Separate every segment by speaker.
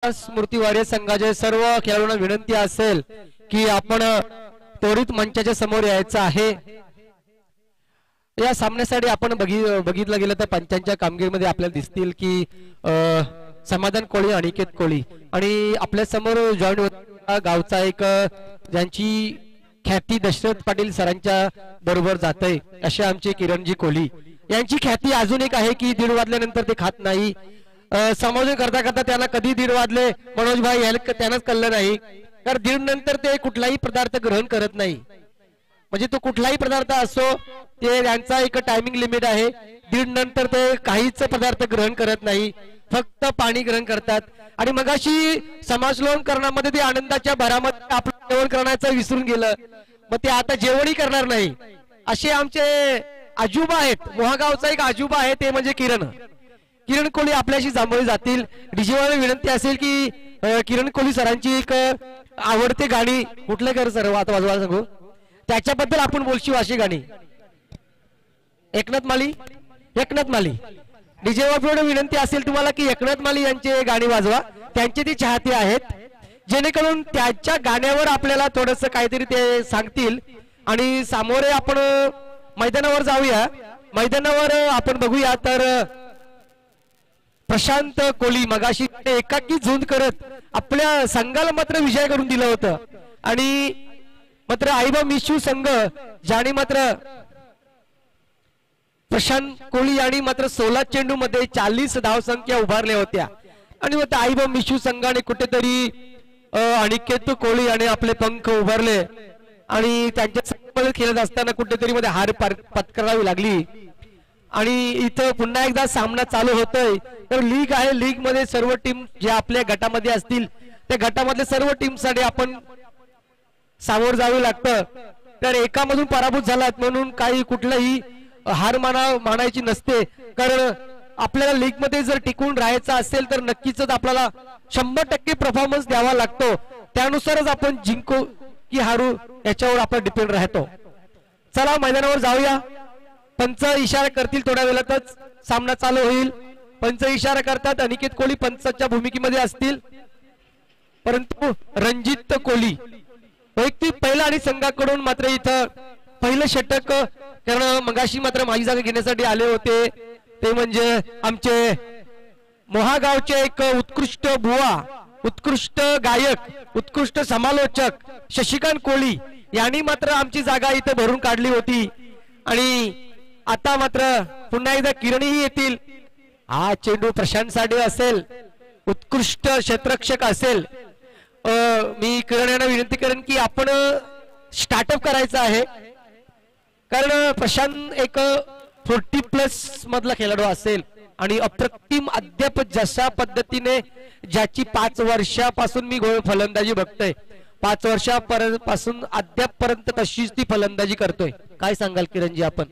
Speaker 1: स्मृती warrior संघाचे सर्व खेळाडूंना विनंती असेल की आपण त्वरित मंचाच्या समोर यायचं आहे। या सामन्यासाठी आपण बघितलं गेलं तर पंचांच्या कामगिरीमध्ये आपल्याला दिसतील की समाधान कोळी अनिकेत कोळी आणि आपल्या समोर जॉईन होता गावचा एक ज्यांची ख्याती दशरथ पाटील सरांच्या बरोबर जाते असे आमचे किरणजी कोळी यांची ख्याती अजून एक आहे की 1:30 वाजल्यानंतर ते खात नाही। समालोचन करता करता त्यांना कधी 1:30 वाजले मनोज भाई याला त्यांनाच कळलं नाही, कारण 1:30 नंतर ते कुठलाही पदार्थ ग्रहण करत नाही। म्हणजे तो कुठलाही पदार्थ असो ते त्यांचा एक टायमिंग लिमिट आहे। 1:30 नंतर ते काहीच पदार्थ ग्रहण करत नाही, फक्त पाणी ग्रहण करतात। आणि मगाशी समालोचन करण्यामध्ये ते आनंदाच्या भरामध्ये आपलं जेवण करण्याचं विसरून गेलं, मग ते आता जेवणही करणार नाही। असे आमचे आजोबा आहेत, मोहागावचा एक आजोबा आहे ते म्हणजे किरण कोळी आपल्याशी जांभळी जातील। डीजेवाला विनंती असेल की किरण कोळी सरांची एक आवडते गाणी कुठले कर सर आता वाजवायला सांगू त्याच्याबद्दल आपण बोलशी अशी गाणी एकनाथ माली डीजेवाला विनंती असेल तुम्हाला की एकनाथ माली यांचे गाणी वाजवा, त्यांचे ते चाहते आहेत, जेणेकरून त्यांच्या गाण्यावर आपल्याला थोडंसं काहीतरी ते सांगतील। आणि सामोरे आपण मैदानावर जाऊया। मैदानावर आपण बघूया तर प्रशांत कोळी मगाशी एकाकी झुंज करत आपल्या संघाला मात्र विजय करून दिलं होतं आणि मात्र आईबा मिशू संघ ज्याने मात्र प्रशांत कोळी यांनी मात्र 16 चेंडू मध्ये 40 धावसंख्या उभारल्या होत्या आणि मग आईबा मिशू संघाने कुठेतरी अनिकेत कोळी आणि आपले पंख उभारले आणि त्यांच्या संघामध्ये खेळत असताना कुठेतरी मध्ये हार पत्करावी लागली। आणि इथं पुन्हा एकदा सामना चालू होतोय तर लीग आहे, लीग मध्ये सर्व टीम जे आपल्या गटामध्ये असतील त्या गटामधल्या सर्व टीम साठी आपण सामोर जावे लागतं। तर एकामधून पराभूत झालात म्हणून काही कुठलाही हार मानायची नसते, कारण आपल्याला लीग मध्ये जर टिकून राहायचं असेल तर नक्कीच आपल्याला 100% परफॉर्मन्स द्यावा लागतो, त्यानुसारच आपण जिंकू की हारू याच्यावर आपण डिपेंड राहतो। चला मैदानावर जाऊया। पंच इशारा करतील, थोड्या वेळातच सामना चालू होईल। पंच इशारा करतात, अनिकेत कोळी पंचाच्या भूमिकेमध्ये असतील, परंतु रणजित कोळी वैयक्तिक पहिला आणि संघाकडून मात्र इथं पहिलं षटक कारण मगाशी मात्र माझी जागा घेण्यासाठी आले होते ते म्हणजे आमचे मोहागावचे एक उत्कृष्ट बुवा, उत्कृष्ट गायक, उत्कृष्ट समालोचक शशिकांत कोळी यांनी मात्र आमची जागा इथं भरून काढली होती। आणि आता मात्र पुन्हा एकदा किरणही येतील। हा चेंडू प्रशांत साडे असेल, उत्कृष्ट क्षेत्ररक्षक असेल। मी किरण यांना विनंती करेन की आपण स्टार्टअप करायचं आहे, कारण प्रशांत एक 40+ मधला खेळाडू असेल आणि अप्रतिम अद्याप जशा पद्धतीने ज्याची 5 वर्षापासून मी फलंदाजी बघतोय, 5 वर्षापासून अद्यापपर्यंत तशीच ती फलंदाजी करतोय। काय सांगाल किरणजी आपण?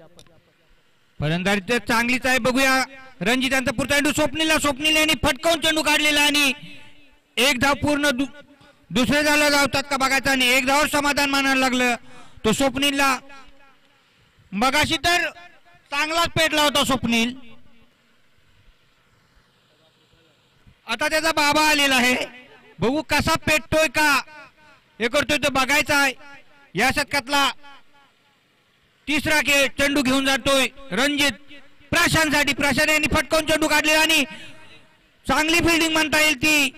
Speaker 2: फलंदाजी तर चांगलीच आहे, बघूया। रणजितांचा पुरता चेंडू स्वप्नील यांनी फटकावून चेंडू काढलेला आणि एक धाव पूर्ण दुसरे धावला धावतात का बघायचं आणि एक धाव समाधान मानायला लागलं तो स्वप्नीलला। मगाशी तर चांगलाच पेटला होता स्वप्नील, आता त्याचा बाबा आलेला आहे, बघू कसा पेटतोय का हे करतोय तो बघायचा आहे। या शतकातला तिसरा खेळ चेंडू घेऊन जातोय रणजित प्रशांतसाठी, प्रशांत यांनी फटकावून चेंडू काढलेला आणि चांगली फिल्डिंग म्हणता येईल ती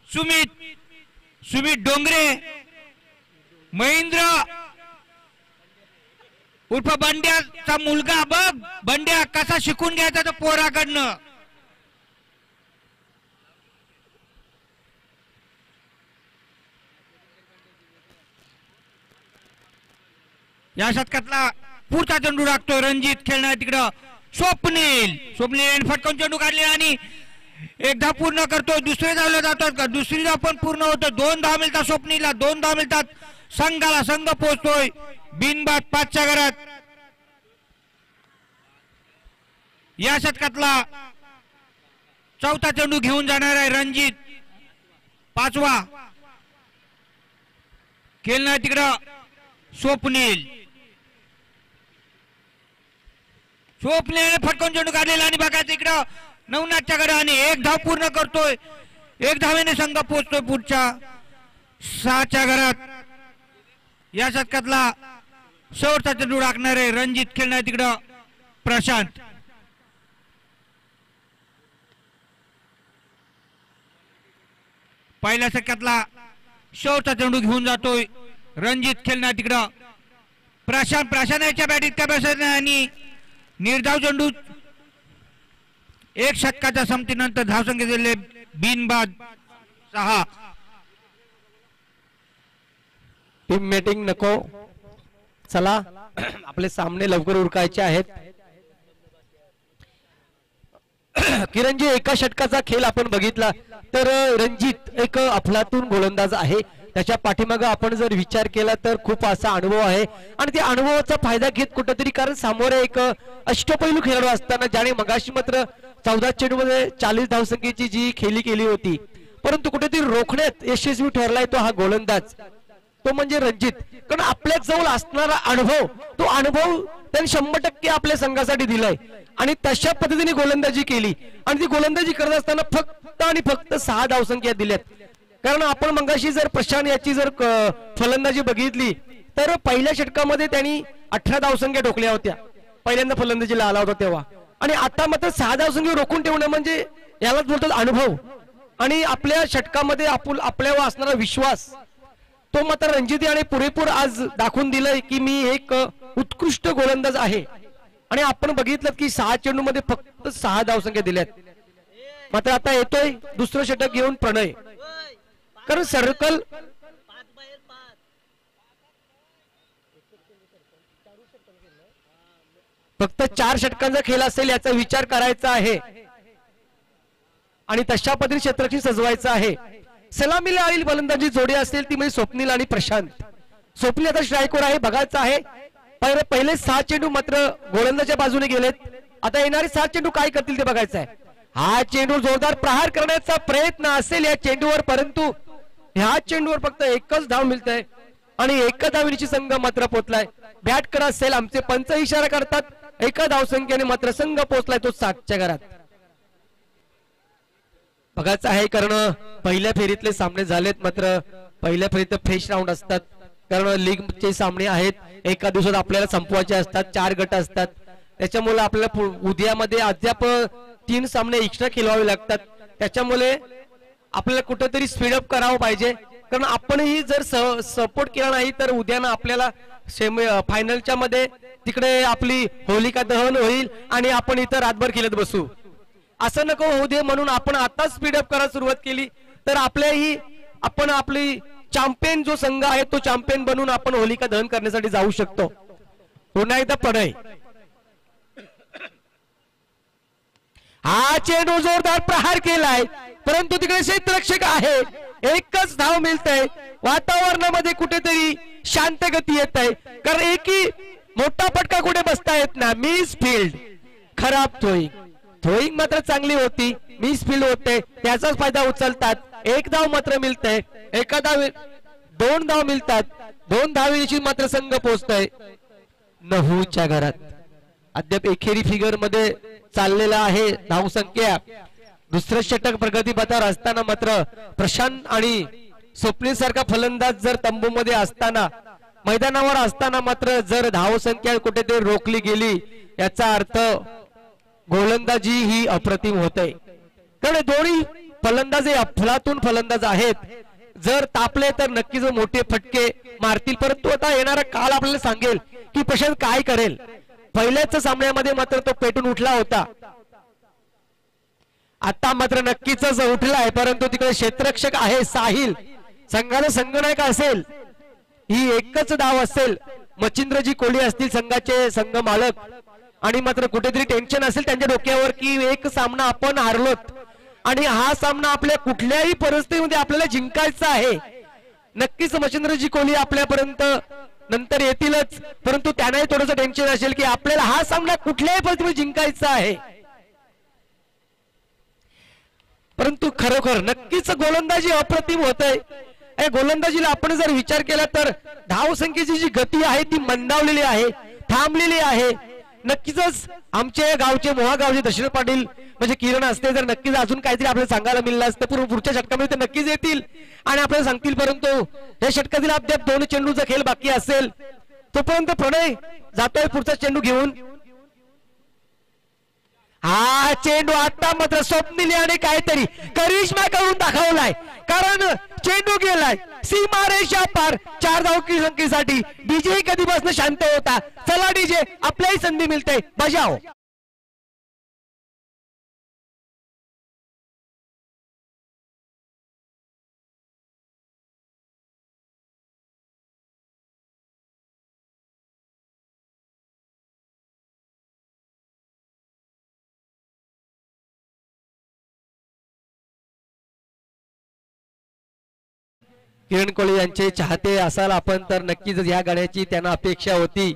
Speaker 2: सुमित डोंगरे, महेंद्र उर्फ बंड्याचा मुलगा, बघ बंड्या कसा शिकून घ्यायचा तो पोराकडनं। या शतकातला पुढचा चेंडू राखतोय रणजित, खेळणार तिकडं स्वप्नील यांनी फटकावून चेंडू काढले आणि एक धाव पूर्ण करतोय। दुसरे धावले जातात का, दुसरी धाव पण पूर्ण होतो, 2 धाव मिळतात स्वप्नीलला, 2 धाव मिळतात संघाला, संघ पोहोचतोय बिनबाद 5च्या घरात। या शतकातला चौथा चेंडू घेऊन जाणार आहे रणजित, 5वा खेळणार तिकडं स्वप्नील फटकावून चेंडू काढलेला आणि बघायचं इकडं नवनाथच्या कडे आणि एक धाव पूर्ण करतोय एक धावेने संघ पोहोचतोय पुढच्या 6च्या घरात. या षटकातला शेवटचा चेंडू राखणारे रणजित खेळणार तिकडं प्रशांत. पहिल्या षटकातला शेवटचा चेंडू घेऊन जातोय रणजित खेळणार तिकडं प्रशांत याच्या बॅट इतक्या बसत आणि निर्धाव चेंडू. एक षटकाच्या संपतीनंतर धावसंख्या दिले बिनबाद 6.
Speaker 1: टीम मीटिंग नको, चला आपले सामने लवकर उरकायचे आहेत. किरणजी, एका षटकाचा खेळ आपण बघितला तर रणजित एक अफलातून गोलंदाज आहे. त्याच्या पाठीमागे आपण जर विचार केला तर खूप असा अनुभव आहे आणि त्या अनुभवाचा फायदा घेत कुठेतरी, कारण समोर एक अष्टपैलू खेळाडू असताना ज्याने मगाशी मात्र 14 चेंडूमध्ये 40 धावसंख्येची जी खेळी केली होती, परंतु कुठेतरी रोखण्यात यशस्वी ठरलाय तो हा गोलंदाज, तो म्हणजे रणजित. कारण आपल्या जवळ असणारा अनुभव, तो अनुभव त्यांनी 100% आपल्या संघासाठी दिलाय आणि तशा पद्धतीने गोलंदाजी केली आणि ती गोलंदाजी करत असताना फक्त आणि फक्त 6 धावसंख्या दिल्यात. कारण आपण मगाशी जर प्रशांत याची जर फलंदाजी बघितली तर पहिल्या षटकामध्ये त्यांनी 18 धावसंख्या ठोकल्या होत्या पहिल्यांदा फलंदाजीला आला होता तेव्हा, आणि आता मात्र 6 धावसंख्या रोखून ठेवणं म्हणजे यालाच बोलतात अनुभव. आणि आपल्या षटकामध्ये आपल्यावर असणारा विश्वास तो मात्र रणजित याने पुरेपूर आज दाखवून दिलंय की मी एक उत्कृष्ट गोलंदाज आहे. आणि आपण बघितलं की 6 चेंडू मध्ये फक्त 6 धावसंख्या दिल्यात. मात्र आता येतोय दुसरं षटक घेऊन प्रणय, कारण सर्कल फक्त 4 षटकांचा खेळ असेल याचा विचार करायचा आहे आणि तशा पद्धतीने क्षेत्ररक्षण सजवायचं आहे. सलामीला आलेली फलंदाजी जोडी असेल ती म्हणजे स्वप्नील आणि प्रशांत. स्वप्नील आता स्ट्राईकवर आहे, बघायचं आहे. पहिले 6 चेंडू मात्र गोलंदाजच्या बाजूने गेलेत, आता येणारे 7 चेंडू काय करतील ते बघायचं आहे. हा चेंडू जोरदार प्रहार करण्याचा प्रयत्न असेल या चेंडूवर, परंतु ह्या चेंडूवर फक्त एकच धाव मिळतंय आणि एका धावनीची संघ मात्र पोहोचलाय. बॅट करा असेल, आमचे पंच इशारा करतात, एका धावसंख्येने मात्र संघ पोहोचलाय तो 7च्या घरात. बघायचं आहे कारण पहिल्या फेरीतले सामने झालेत, मात्र पहिल्या फेरीत फ्रेश राऊंड असतात कारण लीगचे सामने आहेत, एका दिवसात आपल्याला संपवायचे असतात, 4 गट असतात, त्याच्यामुळे आपल्याला उद्यामध्ये अद्याप 3 सामने एक्स्ट्रा खेळवावे लागतात. त्याच्यामुळे आपल्याला कुठेतरी स्पीडअप करावं पाहिजे, कारण आपणही जर सपोर्ट केला नाही तर उद्यानं आपल्याला सेमी फायनलच्या मध्ये तिकडे आपली होलिका दहन होईल आणि आपण इथं रातभर खेळत बसू. असं नको होऊ दे, म्हणून आपण आता स्पीडअप करायला सुरुवात केली तर आपण आपली चॅम्पियन जो संघ आहे तो चॅम्पियन बनून आपण होलिका दहन करण्यासाठी जाऊ शकतो. पुन्हा एकदा प्रणय, हा चेंडू जोरदार प्रहार केलाय परंतु तिकडे क्षेत्ररक्षक आहे, एकच धाव मिळतंय. वातावरणामध्ये कुठेतरी शांत गती येत आहे कारण एकही मोठा फटका कुठे बसता येत ना. मिस फील्ड, खराब थ्रोईंग मात्र चांगली होती, मिस फील्ड होते, त्याचाच फायदा उचलतात. 1 धाव मात्र मिळतंय, 2 धाव मिळतात, 2 धावेची मात्र संघ पोहोचतोय 9च्या घरात. अद्याप एकेरी फिगर मध्ये चाललेला आहे धावसंख्या. दुसरं षटक प्रगतीपथावर असताना मात्र प्रशांत आणि स्वप्नील सारखा फलंदाज जर तंबूमध्ये असताना, मैदानावर असताना मात्र जर धावसंख्या कुठेतरी रोखली गेली याचा अर्थ गोलंदाजी ही अप्रतिम होते. कारण दोन्ही फलंदाज हे अफलातून फलंदाज आहेत, जर तापले तर नक्कीच मोठे फटके मारतील. परंतु आता येणारा काळ आपल्याला सांगेल की प्रशांत काय करेल. पहिल्याच सामन्यामध्ये मात्र तो पेटून उठला होता, आता मात्र नक्कीच उठलाय, परंतु तिकडे क्षेत्ररक्षक आहे साहिल, संघाचा संघनायक असेल, ही एकच धाव असेल. मच्छिंद्रजी कोहली असतील संघाचे संघ मालक, आणि मात्र कुठेतरी टेन्शन असेल त्यांच्या डोक्यावर की एक सामना आपण हारलोत आणि हा सामना आपल्या कुठल्याही परिस्थितीमध्ये आपल्याला जिंकायचा आहे. नक्कीच मच्छिंद्रजी कोहली आपल्यापर्यंत नंतर येतीलच, परंतु त्यांनाही थोडंसं टेन्शन असेल की आपल्याला हा सामना कुठल्याही परिस्थितीमध्ये जिंकायचा आहे. परंतु खरोखर नक्कीच गोलंदाजी अप्रतिम होतय. या गोलंदाजीला आपण जर विचार केला तर धावसंख्येची जी गती आहे ती मंदावलेली आहे, थांबलेली आहे. नक्कीच आमचे गावचे मोहा गावचे दशरथ पाटील म्हणजे किरण असते तर नक्कीच अजून काहीतरी आपल्याला सांगायला मिळलं असतं. पूर्ण पुढच्या षटकामध्ये ते नक्कीच येतील आणि आपल्याला सांगतील. परंतु या षटकातील अद्याप 2 चेंडूचा खेळ बाकी असेल. तोपर्यंत प्रणय जातोय पुढचा चेंडू घेऊन. हा चेंडू आता मात्र स्वप्नील याने काहीतरी करिश्मा करून दाखवलाय. कारण चेंडू गेलाय सीमारेषा पार. 4 धावकी संख्येसाठी डीजे कधीपासून शांत होता. चला डीजे, आपल्याही संधी मिळते, बजाव. किरण कोळी यांचे चाहते असाल आपण तर नक्कीच या गाण्याची त्यांना अपेक्षा होती.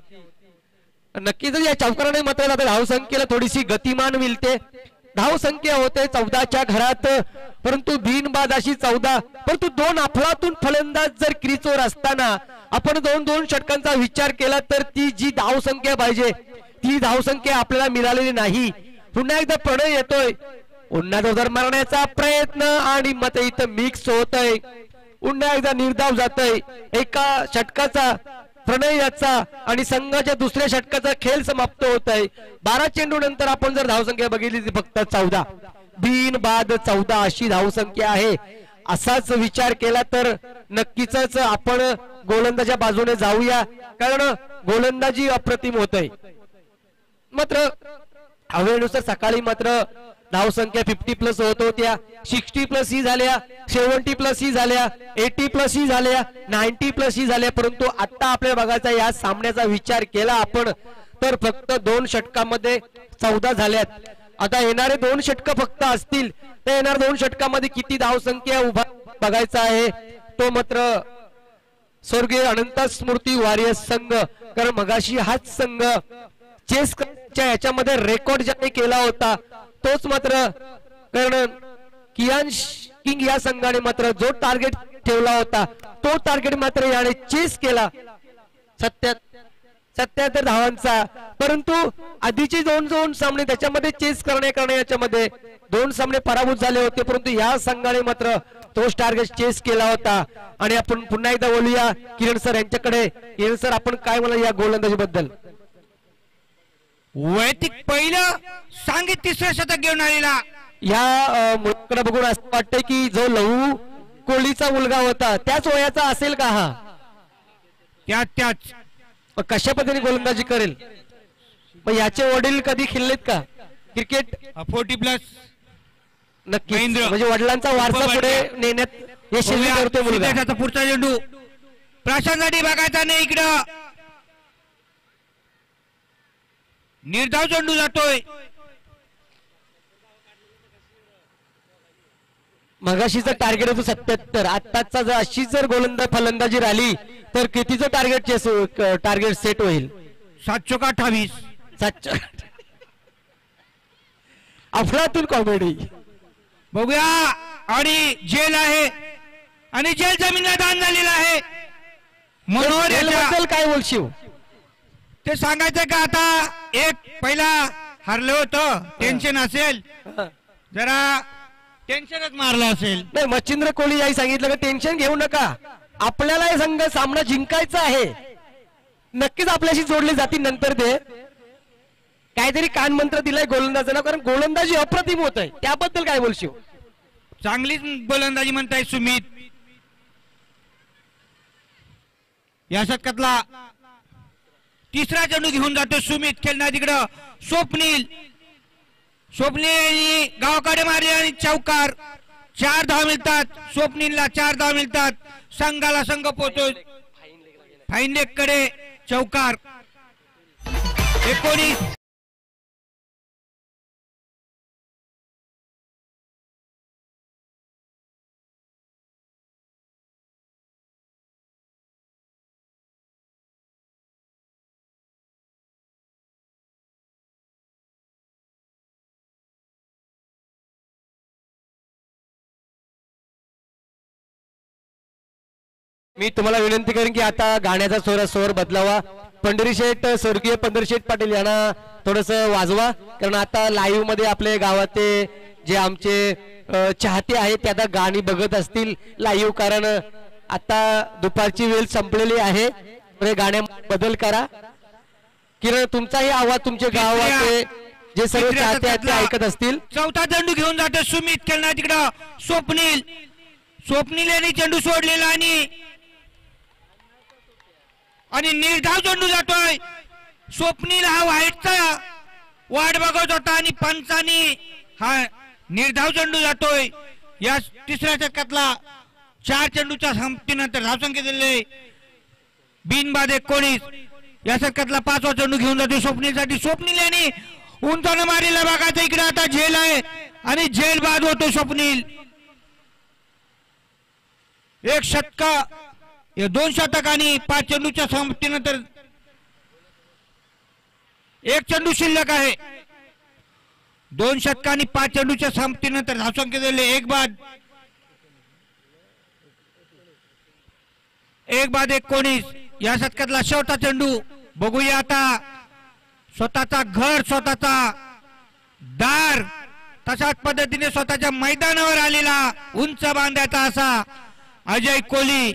Speaker 1: नक्कीच या चौकाराने मात्र धाव संख्येला थोडीशी गतिमान मिळते. धाव संख्या होते 14च्या घरात, परंतु बिनबाद अशी 14. परंतु 2 अफलातून फलंदाज जर क्रीजवर असताना आपण 2-2 षटकांचा विचार केला तर ती जी धाव संख्या पाहिजे ती धाव संख्या आपल्याला मिळालेली नाही. पुन्हा एकदा प्रणय येतोय, पुन्हा जोरदार मारण्याचा प्रयत्न आणि मत इथं मिक्स होतय. पुन्हा एकदा निर्धाव जातोय. एका षटकाचा प्रणय याचा आणि संघाच्या दुसऱ्या षटकाचा खेळ समाप्त होत आहे. 12 चेंडू नंतर आपण जर धावसंख्या बघितली ती फक्त 14. बिनबाद 14 अशी धावसंख्या आहे. असाच विचार केला तर नक्कीच आपण गोलंदाजा बाजूने जाऊया, कारण गोलंदाजी अप्रतिम होत आहे. मात्र हवेनुसार सकाळी मात्र धावसंख्या 50+ होत होत्या, 60+ ही झाल्या, 70+ ही झाल्या, 80+ ही झाल्या, 90+ ही झाल्या. परंतु आता आपल्याला बघायचा या सामन्याचा विचार केला आपण तर फक्त 2 षटकामध्ये 14 झाल्यात. आता येणारे 2 षटक फक्त असतील तर येणाऱ्या 2 षटकामध्ये किती धावसंख्या उभा बघायचा आहे तो मात्र स्वर्गीय अनंत स्मृती वॉरियर्स संघ. कारण मगाशी हाच संघ चेस याच्यामध्ये रेकॉर्ड ज्याने केला होता तोच मात्र कारण किंग या संघाने मात्र जो टार्गेट ठेवला होता तो टार्गेट मात्र याने चेस केला 77 धावांचा. परंतु आधीचे 2 सामने त्याच्यामध्ये चेस करणे याच्यामध्ये 2 सामने पराभूत झाले होते. परंतु या संघाने मात्र तोच टार्गेट चेस केला होता. आणि आपण पुन्हा एकदा बोलूया किरण सर यांच्याकडे. किरण सर, आपण काय म्हणा या गोलंदाजी बद्दल?
Speaker 2: वैयक्तिक पहिलं सांगित 3रं शतक घेऊन आलेला
Speaker 1: या मुलाकडे बघून असं वाटतंय की जो लहू कोहलीचा मुलगा होता त्याच वयाचा असेल का हा?
Speaker 2: त्याच
Speaker 1: कशा पद्धतीने गोलंदाजी करेल? मग याचे वडील कधी खेळलेत का क्रिकेट?
Speaker 2: 40+.
Speaker 1: नक्की, म्हणजे वडिलांचा वारसा पुढे नेण्यात यशस्वी करतो मुलगा.
Speaker 2: पुढचा चेंडू प्रशांतसाठी बघायचा नाही. इकडं निर्धाव चेंडू जातोय.
Speaker 1: मगाशीचं टार्गेट होतं 77. आताचा जर अशी जर गोलंदाज फलंदाजी राहिली तर कितीचं टार्गेट सेट होईल?
Speaker 2: 728.
Speaker 1: अफलातून कॉमेडी
Speaker 2: बघूया. आणि जेल आहे आणि जेल जमीनला दान झालेला आहे. मनोहर
Speaker 1: काय बोलशील
Speaker 2: ते सांगायचं का? आता एक पहिला हरलं होतं, टेन्शन असेल, जरा टेन्शनच मारलं असेल.
Speaker 1: नाही, मच्छिंद्र कोहली याही सांगितलं की टेन्शन घेऊ नका, आपल्याला हे संघ सामना जिंकायचा आहे. नक्कीच आपल्याशी जोडले जातील नंतर. ते काहीतरी कानमंत्र दिलाय गोलंदाजांना, कारण गोलंदाजी अप्रतिम होत आहे. त्याबद्दल काय बोलशील?
Speaker 2: चांगलीच गोलंदाजी म्हणताय सुमित. या शतकातला 3रा चेंडू घेऊन जातो सुमित. खेळणार तिकडं स्वप्नील गावाकडे मारले आणि चौकार. 4 धाव मिळतात स्वप्नीलला, 4 धाव मिळतात. संघाला संघ पोहोचतो फाईन लेग कडे चौकार. 19.
Speaker 1: मी तुम्हाला विनंती करेन की आता गाण्याचा स्वर बदलावा. पंढरी शेठ, स्वर्गीय पंढरी शेठ पाटील यांना थोडस वाजवा, कारण आता लाईव्ह मध्ये आपले गावाचे जे आमचे चाहते आहेत ते आता गाणी बघत असतील लाईव्ह, कारण आता दुपारची वेळ संपलेली आहे. गाण्या बदल करा. किरण तुमचाही आवाज तुमचे गावाचे जे सर्व चाहते आहेत ते ऐकत असतील.
Speaker 2: चौथा चेंडू घेऊन जातो सुमित, खेळणार तिकडं स्वप्नील यांनी चेंडू सोडलेला आणि निर्धाव चेंडू जातोय. स्वप्नील हा व्हाईटचा वाट बघत होता आणि पंचानी हा निर्धाव चेंडू जातोय. या तिसऱ्या षटकातला 4 चेंडूच्या संपतीनंतर धावसंख्या दिले बिनबाद 19. या षटकातला 5वा चेंडू घेऊन जातो स्वप्नीलसाठी. स्वप्नील यांनी उंचानं मारीला बघायचं, इकडे आता झेल आहे आणि झेल बाद होतो स्वप्नील. 1 षटक 2 षटक आणि 5 चेंडूच्या संपतीनंतर 1 चेंडू शिल्लक आहे. 2 षटक आणि 5 चेंडूच्या संपतीनंतर धावसंख्या दिले 1 बाद 19. या षटकातला शेवटचा चेंडू बघूया आता. स्वतःचा घर, स्वतःचा दार, तशाच पद्धतीने स्वतःच्या मैदानावर आलेला उंच बांधायचा असा अजय कोहली.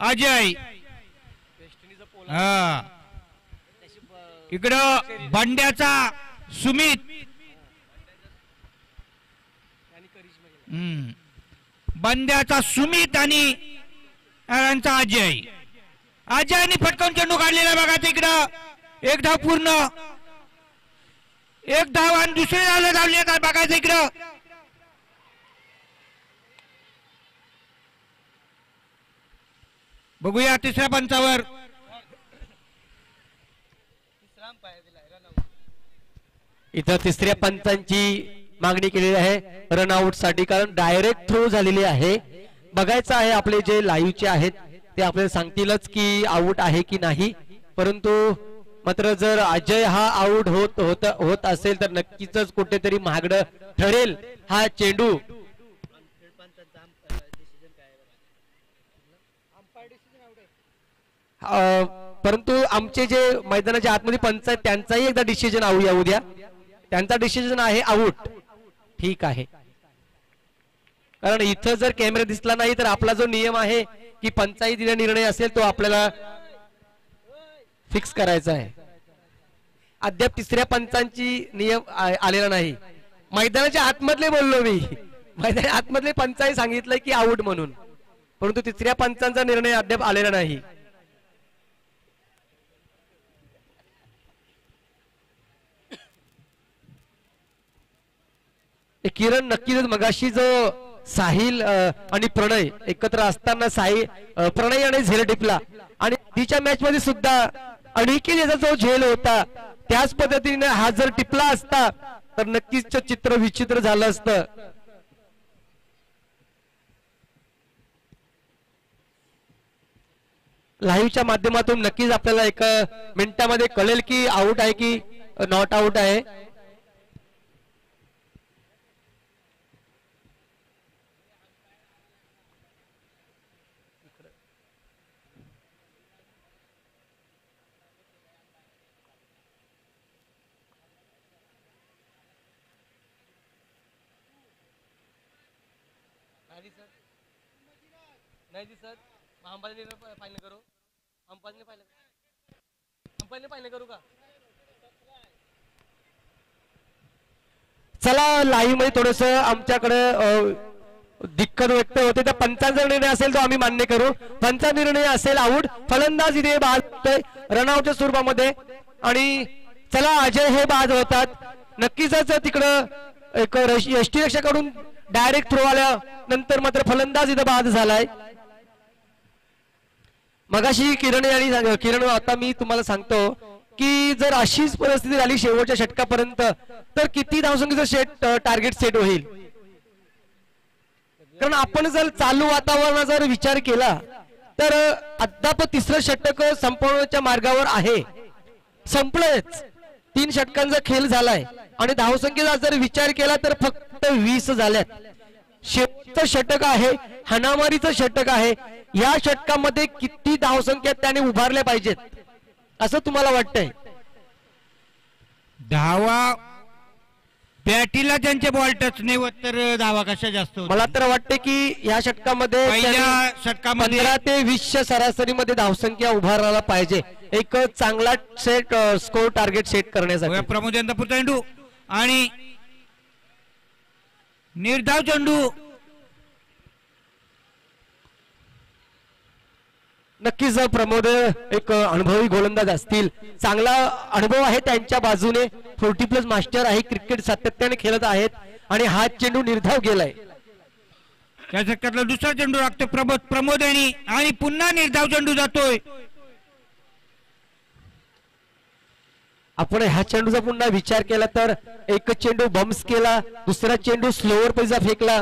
Speaker 2: अजय इकडं बंड्याचा सुमित, बंड्याचा सुमित आणि यांचा अजय. अजयने फटकावून चेंडू काढलेला बघा तिकडं. 1 धाव पूर्ण, 1 धाव आणि दुसरे धावले बघायचं इकडं. बघूया तिसऱ्या पंचावर.
Speaker 1: इथं तिसऱ्या पंचांची मागणी केलेली आहे रनआउट साठी, कारण डायरेक्ट थ्रो झालेली आहे. बघायचं आहे आपले जे लाईव्हचे आहेत ते आपल्याला सांगतीलच की आउट आहे की नाही. परंतु मात्र जर अजय हा आउट होत असेल तर नक्कीच कुठेतरी महागडं ठरेल हा चेंडू. परंतु आमचे जे मैदानाच्या आतमध्ये पंच आहेत त्यांचाही एकदा डिसिजन येऊ उद्या. त्यांचा डिसिजन आहे आउट. ठीक आहे, कारण इथं जर कॅमेरा दिसला नाही तर आपला जो नियम आहे की पंचाही दिला निर्णय असेल तो आपल्याला फिक्स करायचा आहे. अद्याप तिसऱ्या पंचांची नियम आलेला नाही. मैदानाच्या आतमधले बोललो मी, मैदानाच्या आतमधले पंचाही सांगितलंय की आउट म्हणून, परंतु तिसऱ्या पंचांचा निर्णय अद्याप आलेला नाही. किरण नक्कीच मगाशी जो साहिल आणि प्रणय एकत्र असताना प्रणय आणि झेल टिपला आणि तिच्या मॅच मध्ये सुद्धा अनिकेत याचा जो झेल होता त्याच पद्धतीने हा जर टिपला असता तर नक्कीच चित्र विचित्र झालं असतं. लाईव्हच्या माध्यमातून नक्कीच आपल्याला 1 मिनिटामध्ये कळेल की आउट आहे की नॉट आउट आहे. नहीं जी सर, अंपायर ने फाइनल करो, अंपायर ने फाइनल करू का. चला लाईव्ह मध्ये थोडस आमच्याकडे दिक्कत व्यक्त होते. त्या पंचांचा निर्णय असेल तो आम्ही मान्य करू. पंचा निर्णय असेल आउट, फलंदाज इथे बाद रनआउटच्या स्वरूपामध्ये. आणि चला अजय हे बाद होतात. नक्कीच तिकडं एक यष्टी रक्षकाकडून डायरेक्ट थ्रो आल्यानंतर मात्र फलंदाज इथं बाद झालाय. मगाशी किरण आता मी तुम्हाला सांगतो की जर अशीच परिस्थिती झाली शेवटच्या षटकापर्यंत तर किती धावसंख्येचं टार्गेट सेट होईल. कारण आपण जर चालू वातावरणाचा जर विचार केला तर अद्याप तिसरं षटक संपवण्याच्या मार्गावर आहे. संपलंच, 3 षटकांचा खेळ झालाय आणि धावसंख्येचा जर विचार केला तर फक्त 20 झाल्यात. शेवटचं षटक आहे, हाणामारीचं षटक आहे. या षटकामध्ये किती धावसंख्या त्याने उभारल्या पाहिजेत असं तुम्हाला वाटतंय?
Speaker 2: धावा बॅटीला त्यांचे बॉल टच नाही होत तर धावा कशा जास्त होतील?
Speaker 1: मला तर वाटते की या षटकामध्ये
Speaker 2: पहिल्या षटकामध्ये
Speaker 1: 15 ते 20च्या सरासरीमध्ये धावसंख्या उभारायला पाहिजे, एक चांगला सेट स्कोर टार्गेट सेट करण्यासाठी.
Speaker 2: प्रमोद यंदापूर चेंडू आणि निर्धाव चेंडू.
Speaker 1: नक्कीच प्रमोद एक अनुभवी गोलंदाज असतील, चांगला अनुभव आहे त्यांच्या बाजूने. 40+ मास्टर आहे, क्रिकेट सातत्याने खेळत आहेत आणि हा चेंडू निर्धाव गेलाय.
Speaker 2: त्या षटकातला दुसरा चेंडू लागतो प्रमोद आणि पुन्हा निर्धाव चेंडू जातोय.
Speaker 1: आपण ह्या चेंडूचा पुन्हा विचार केला तर एक चेंडू बम्स केला, दुसरा चेंडू स्लोअर पैजा फेकला.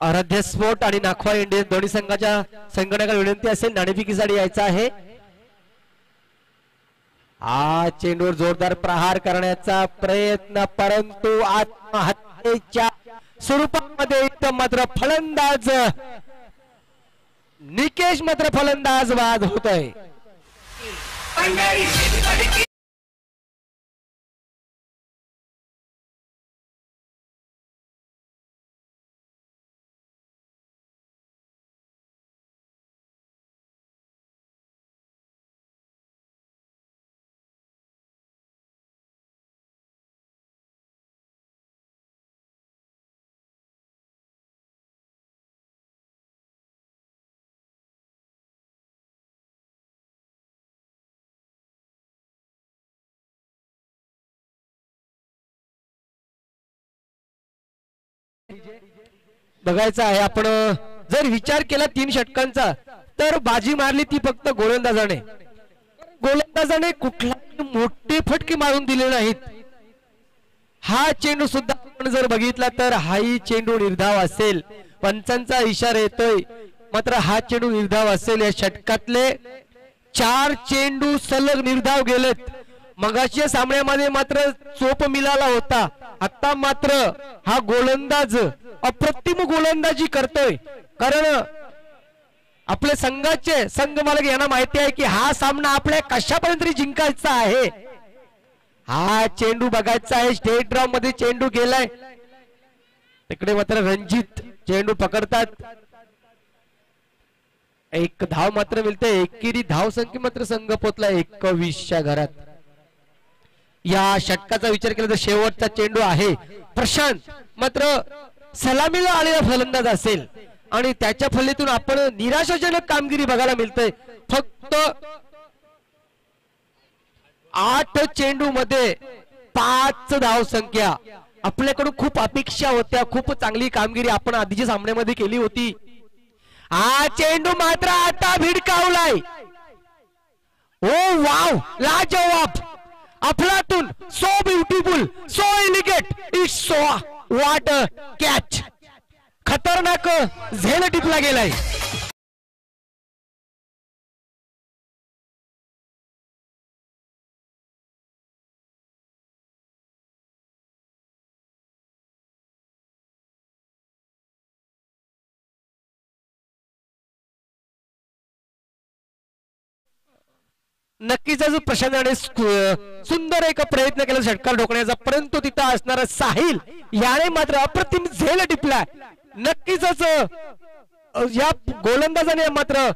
Speaker 1: आराध्य स्पोर्ट आणि नाखवा इंडियन दोन्ही संघाच्या संघटनाला विनंती असेल नाणेफेकीसाठी यायचा आहे. हा चेंडूवर जोरदार प्रहार करण्याचा प्रयत्न, परंतु आत्महत्येच्या स्वरूपामध्ये एकदम मात्र फलंदाज निकेश मात्र फलंदाज बाद होत आहे. बघायचं आहे आपण जर विचार केला 3 षटकांचा तर बाजी मारली ती फक्त गोलंदाजाने. गोलंदाजाने कुठलाही मोठे फटके मारून दिले नाहीत. हा चेंडू सुद्धा आपण जर बघितला तर हाही चेंडू निर्धाव असेल, पंचांचा इशारा येतोय, मात्र हा चेंडू निर्धाव असेल. या षटकातले 4 चेंडू सलग निर्धाव गेलेत. मगाच्या सामन्यामध्ये मात्र चोप मिळाला होता, आता मात्र हा गोलंदाज अप्रतिम गोलंदाजी करतोय. कारण आपले संघाचे संघ मालक यांना माहिती आहे की हा सामना आपल्या कशापर्यंत जिंकायचा आहे. हा चेंडू बघायचा आहे, स्टेट ड्रॉ मध्ये चेंडू गेलाय. तिकडे मात्र रणजित चेंडू पकडतात, एक धाव मात्र मिळते. एकेरी धाव संख्या मात्र संघ पोचला 21च्या घरात. या षटकाचा विचार केला तर शेवटचा चेंडू आहे. प्रशांत मात्र सलामीला आलेला फलंदाज असेल आणि त्याच्या फलीतून आपण निराशाजनक कामगिरी बघायला मिळते. फक्त 8 चेंडू मध्ये 5 धाव संख्या. आपल्याकडून खूप अपेक्षा होत्या, खूप चांगली कामगिरी आपण आधीच्या सामन्यामध्ये केली होती. हा चेंडू मात्र आता भिडकावलाय. ओ वाव, लाजवाब, अफलातून, so beautiful, so elegant, it's so what catch. खतरनाक झेल टिपला गेलाय. नक्कीच जो प्रशांतने सुंदर एक प्रयत्न केला षटकार ढोकण्याचा, परंतु तिथं असणारा साहिल याने मात्र अप्रतिम झेल टिपलाय. नक्कीच या गोलंदाजाने मात्र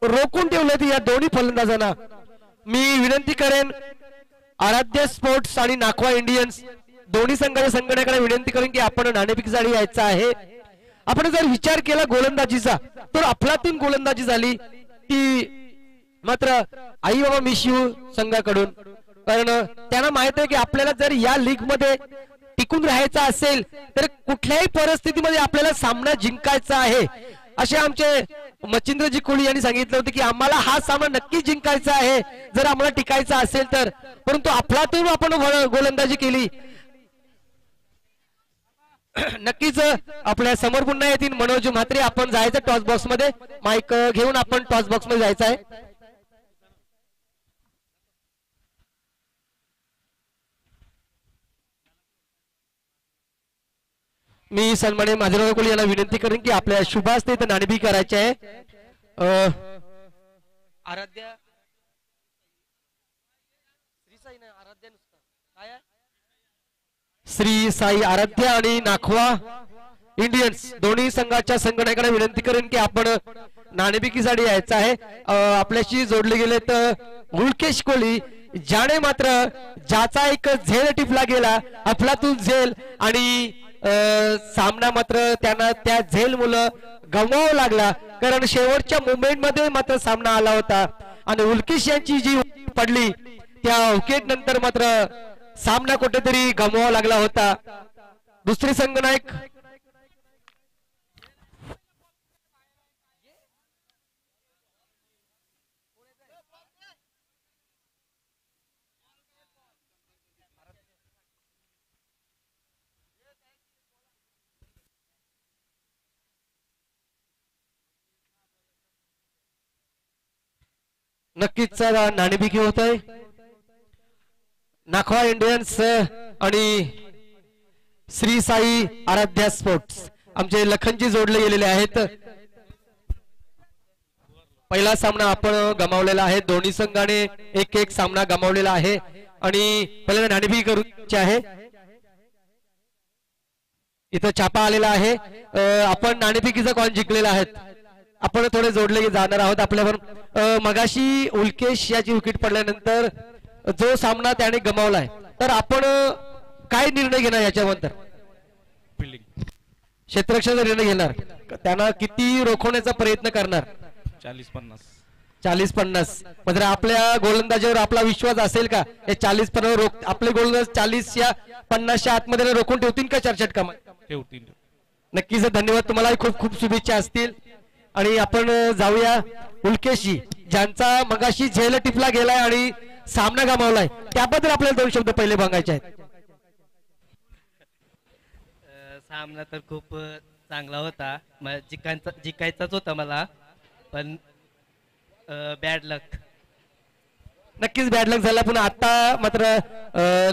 Speaker 1: रोखून ठेवलं या दोन्ही फलंदाजांना. मी विनंती करेन आराध्य स्पोर्ट्स आणि नाखवा इंडियन्स दोन्ही संघाच्या संघटनेकडे विनंती करेन की आपण नाणेफेकीसाठी यायचं आहे. आपण जर विचार केला गोलंदाजीचा तर अफलातून गोलंदाजी झाली ती मात्र आई बाबा मिस यू संघाकडून. कारण त्यांना माहित आहे की आपल्याला जर या लीग मध्ये टिकून राहायचं असेल तर कुठल्याही परिस्थितीमध्ये आपल्याला सामना जिंकायचा आहे. असे आमचे मच्छिंद्रजी कोळी यांनी सांगितलं होतं की आम्हाला हा सामना नक्की जिंकायचा आहे जर आम्हाला टिकायचा असेल तर. परंतु अफलातून आपण गोलंदाजी केली. नक्कीच आपल्या समोर पुन्हा येतील मनोज म्हात्रे. आपण जायचं टॉस बॉक्स मध्ये, माईक घेऊन आपण टॉस बॉक्स मध्ये जायचं आहे. मी सन्माननीय माधवराव कोळी यांना विनंती करेन की आपल्या शुभास्ते इथं नाणेफेक करायची आहे. आराध्या श्री साई आराध्या आणि नाखवा इंडियन्स दोन्ही संघाच्या संघटनेकडे विनंती करेन की आपण नाणेफेकीसाठी यायचं आहे. आपल्याशी जोडले गेले तर मुलकेश कोळी ज्याने मात्र ज्याचा एक झेल टिपला गेला अफलातून झेल आणि सामना मात्र त्यांना त्या झेल मुलं गमवावं लागला कारण शेवटच्या मुवमेंट मध्ये मात्र सामना आला होता आणि उल्केश यांची जी पडली त्या विकेट नंतर मात्र सामना कुठेतरी गमवावा लागला होता. दुसरे संघनायक नक्कीच नाणेफेकी होत आहे. नाखवा इंडियन्स आणि श्री साई आराध्या स्पोर्ट्स आमचे लखनजी जोडले गेलेले आहेत. पहिला सामना आपण गमावलेला आहे. दोन्ही संघाने एक एक सामना गमावलेला आहे आणि पहिल्यांदा नाणेफेकी करूची आहे. इथं छापा आलेला आहे. आपण नाणेफेकीचा कॉइन जिंकलेला आहे. आपण थोडे जोडले जाणार आहोत आपल्यावर. मगाशी उल्केश याची विकेट पडल्यानंतर जो सामना त्याने गमावलाय तर आपण काय निर्णय घेणार याच्यानंतर क्षेत्ररक्षणाचा निर्णय घेणार त्यांना किती रोखण्याचा प्रयत्न करणार 40-50 म्हणजे आपल्या गोलंदाजावर आपला विश्वास असेल का हे 40-50 आपले गोलंदाज 40 या 50च्या आतमध्ये रोखून ठेवतील का 4 षटकामध्ये नक्कीच धन्यवाद तुम्हाला खूप खूप शुभेच्छा असतील. आणि आपण जाऊया उल्केशजी ज्यांचा मगाशी झेल टिपला गेलाय आणि सामना गमावलाय त्याबद्दल आपल्याला 2 शब्द पहिले सांगायचे आहेत.
Speaker 3: सामना तर खूप चांगला होता. जिकायचाच होता मला पण बॅड लक.
Speaker 1: नक्कीच बॅड लक झाला पण आता मात्र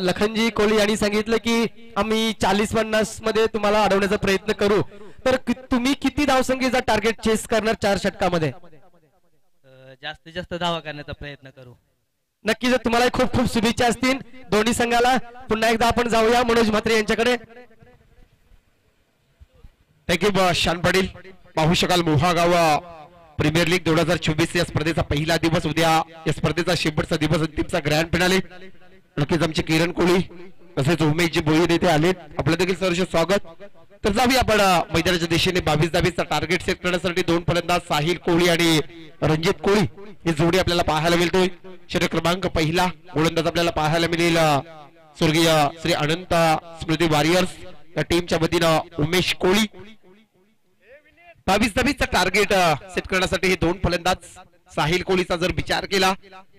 Speaker 1: लखनजी कोळी यांनी सांगितलं की आम्ही 40-50 मध्ये तुम्हाला अडवण्याचा प्रयत्न करू. तर तुम्ही किती धावसंख्येचा टार्गेट चेस करणार 4 षटकामध्ये?
Speaker 3: जास्तीत जास्त धावा करण्याचा प्रयत्न करू.
Speaker 1: नक्कीच तुम्हाला खूप खूप शुभेच्छा असतील दोन्ही संघाला. पुन्हा एकदा आपण जाऊया मनोज म्हात्रे यांच्याकडे.
Speaker 4: थँक्यू शान पाटील. पाहू शकाल मोहागाव प्रीमियर लीग 2024 या स्पर्धेचा पहिला दिवस उद्या या स्पर्धेचा शेवटचा दिवस अंतिमचा ग्रँड फिनाले. नक्कीच आमचे किरण कोळी तसेच उमेशजी भोईर येथे आले आपलं देखील सहर्ष स्वागत. तर जाऊया आपण मैदानाच्या दिशेने 22-22चा टार्गेट सेट करण्यासाठी 2 फलंदाज साहिल कोळी आणि रणजित कोळी ही जोडी आपल्याला पाहायला मिळतोय. षटक क्रमांक पहिला गोलंदाज आपल्याला पाहायला मिळेल स्वर्गीय श्री अनंत स्मृती वॉरियर्स या टीमच्या वतीनं उमेश कोळी. 22-22चा टार्गेट सेट करण्यासाठी हे 2 फलंदाज साहिल कोळीचा जर विचार केला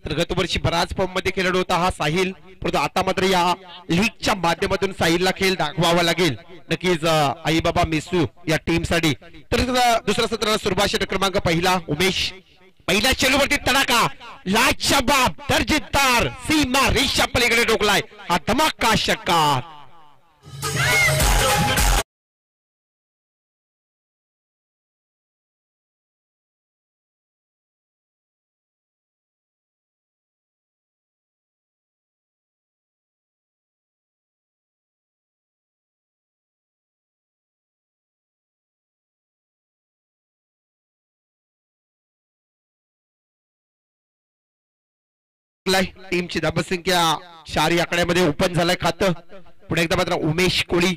Speaker 4: तर गतवर्षी बराच फॉर्म मध्ये खेळत होता हा साहिल परंतु आता मात्र या लीगच्या माध्यमातून साहिलला खेळ दाखवावा लागेल नक्कीच आई बाबा मेसू या टीम साठी. तर दुसऱ्या सत्राला सुरुवात षटक क्रमांक पहिला उमेश पहिल्या चेंडूवरती तडाखा लाजवाब दर्जेदार सीमा रेषा पलीकडे डोकलाय हा धमाका षटकार. टीमची धावसंख्या 4 आकड्यामध्ये ओपन झालाय खातं. पुढे एकदा मात्र उमेश कोळी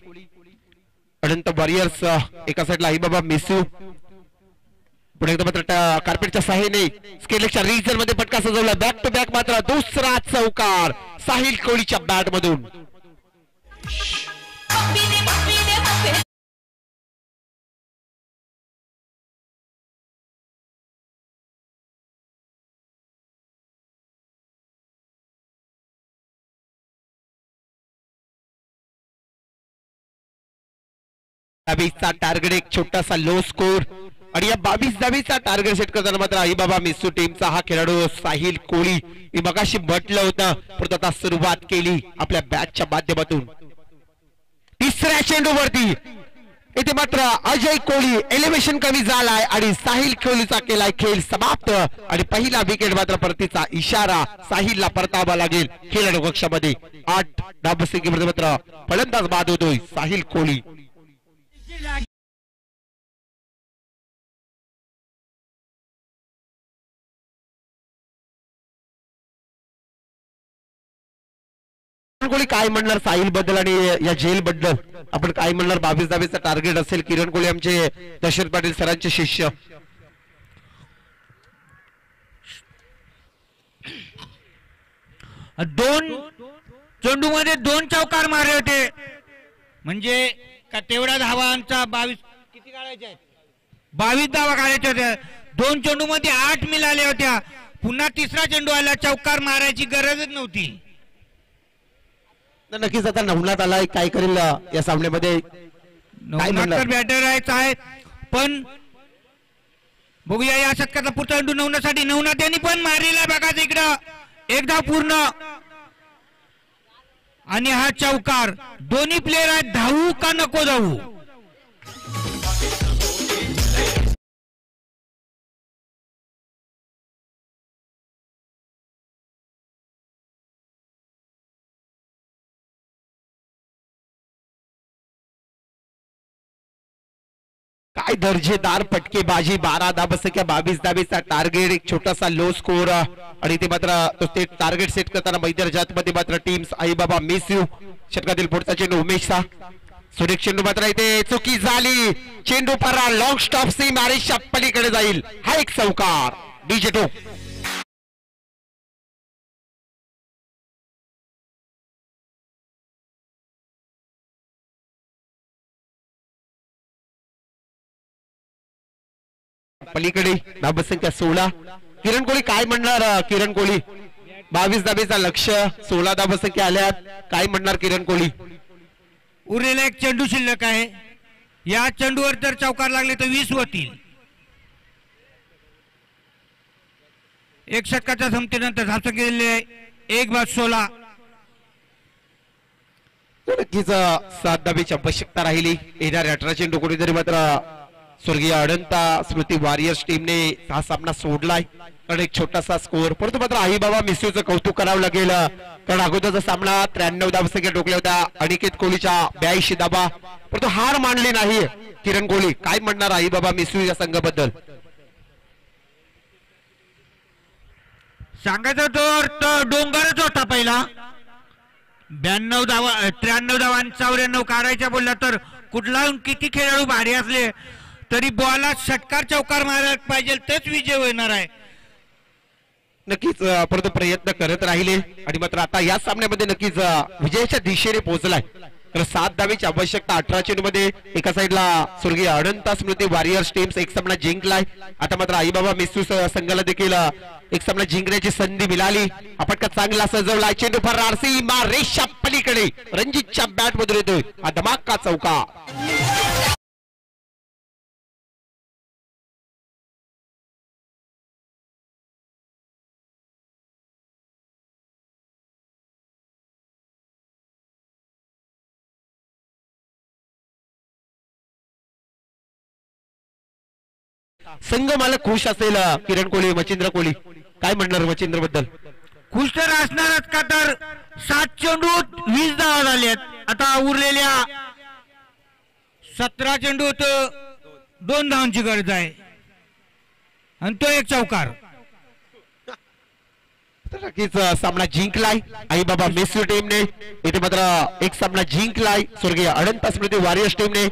Speaker 4: अनंत वॉरियर्स एका साईडला आई बाबा मेसू. पुढे एकदा मात्र कार्पेटच्या साह्याने स्केलच्या रीजन मध्ये फटका सजवला. बॅक टू बॅक मात्र दुसरा चौकार साहिल कोळीच्या बॅट मधून. टार्गेट एक छोटासा लो स्कोर आणि या 22-22चा टार्गेट सेट करताना मात्र आई बाबा मेसू टीमचा हा खेळाडू साहिल कोळी मी मगाशी म्हटलं होतं परंतु आता सुरुवात केली आपल्या बॅटच्या माध्यमातून. तिसऱ्या चेंडूवरती इथे मात्र अजय कोहली एलिव्हेशन कमी झालाय आणि साहिल कोहलीचा केलाय खेळ समाप्त आणि पहिला विकेट मात्र परतीचा इशारा साहिलला परतावा लागेल खेळाडू कक्षामध्ये 8 धावसंख्येमध्ये मात्र फलंदाज बाद होतोय साहिल कोहली. कोहली काय म्हणणार साहिल बद्दल आणि या जेल बद्दल आपण काय म्हणणार? 22 धावेचा टार्गेट असेल. किरण कोहली आमचे दशरथ पाटील सरांचे शिष्य.
Speaker 2: दोन चेंडू मध्ये 2 चौकार मारले होते म्हणजे का तेवढ्या धावांचा 22 किती काढायचे आहेत? 22 धावा काढायच्या होत्या. 2 चेंडू मध्ये 8 मिळाल्या होत्या. पुन्हा तिसरा चेंडू आला, चौकार मारायची गरजच नव्हती.
Speaker 4: नक्कीच आता नवनाथ आलाय, काय करेल या सामन्यामध्ये?
Speaker 2: नवनाथ बॅटर आहेत पण बघूया या षटकाचा पुढचा चेंडू नवनाथसाठी. नवनाथ यांनी पण मारलेला बघा इकडं एकदा पूर्ण आणि हा चौकार. दोन्ही प्लेयर आहेत, धावू का नको धावू?
Speaker 4: काय दर्जेदार फटकेबाजी. 12 धावसंख्या 22 धावेचा टार्गेट. एक छोटासा लो स्कोर आणि ते मात्र तो टार्गेट सेट करताना मैदानात मध्ये मात्र टीम्स आई बाबा मिस यू. षटकातील पुढचा चेंडू उमेशचा. सुरेख चेंडू मात्र इथे चुकी झाली. चेंडू परा लॉंग स्टॉप सी मॅरेजच्या पलीकडे जाईल. हा एक चौकार. डीजे2 पलीकडे धावसंख्या 16. किरण कोहली काय म्हणणार? किरण कोहली 22 धावेचा लक्ष्य, 16 धावसंख्या आल्यात. काय म्हणणार किरण कोहली?
Speaker 2: उरलेला एक चेंडू शिल्लक आहे. या चेंडूवर जर चौकार लागले तर 20 होतील. एक षटकाच्या संपतेनंतर धावसंख्या दिलेली आहे 1/16.
Speaker 4: नक्कीच 7 धावेची आवश्यकता राहिली. येणाऱ्या 18 चेंडू कोणीतरी मात्र स्वर्गीय अडंता स्मृती वॉरियर्स टीमने हा सामना सोडलाय कारण एक छोटासा स्कोर. परंतु मात्र आई बाबा मिसूचं कौतुक करावं लागेल कारण अगोदरचा सामना 93 धावसंख्या टोकल्या होत्या अनिकेत कोहलीच्या 82 धावा. परंतु हार मानली नाही किरण कोहली. काय म्हणणार आई बाबा मिसू या संघाबद्दल?
Speaker 2: सांगायचं तर डोंगरच होता पहिला. 92 धावा 93 धावा आणि 94 काढायच्या बोलला तर कुठला किती खेळाडू भारी असले तरी बॉलला षटकार चौकार मारायला पाहिजे तेच विजय होणार आहे.
Speaker 4: नक्कीच परंतु प्रयत्न करत राहिले आणि मात्र आता या सामन्यामध्ये नक्कीच विजयाच्या दिशेने पोहोचलाय. तर 7 धावेची आवश्यकता 18 चेंडू मध्ये. एका साईडला स्वर्गीय अनंता स्मृती वॉरियर्स टीम्स एक सामना जिंकलाय. आता मात्र आई बाबा मिसू संघाला देखील एक सामना जिंकण्याची संधी मिळाली. आपण का चांगला सजवलाय. चेंडू फरार सीमा रेषा पलीकडे रणजितच्या बॅट मधून येतोय हा धमाका चौका. संघ मला खुश असेल. किरण कोहली मच्छिंद्र कोहली काय म्हणणार मच्छिंद्र बद्दल?
Speaker 2: खुश तर असणारच का तर 7 चेंडूत 20 धावा झाल्यात. आता उरलेल्या 17 चेंडूत 2 धावांची गरज आहे आणि तो एक चौकार.
Speaker 4: नक्कीच सामना जिंकलाय आई बाबा मेस्यू टीमने. इथे मात्र एक सामना जिंकलाय स्वर्गीय अनंता स्मृती वॉरियर्स टीमने.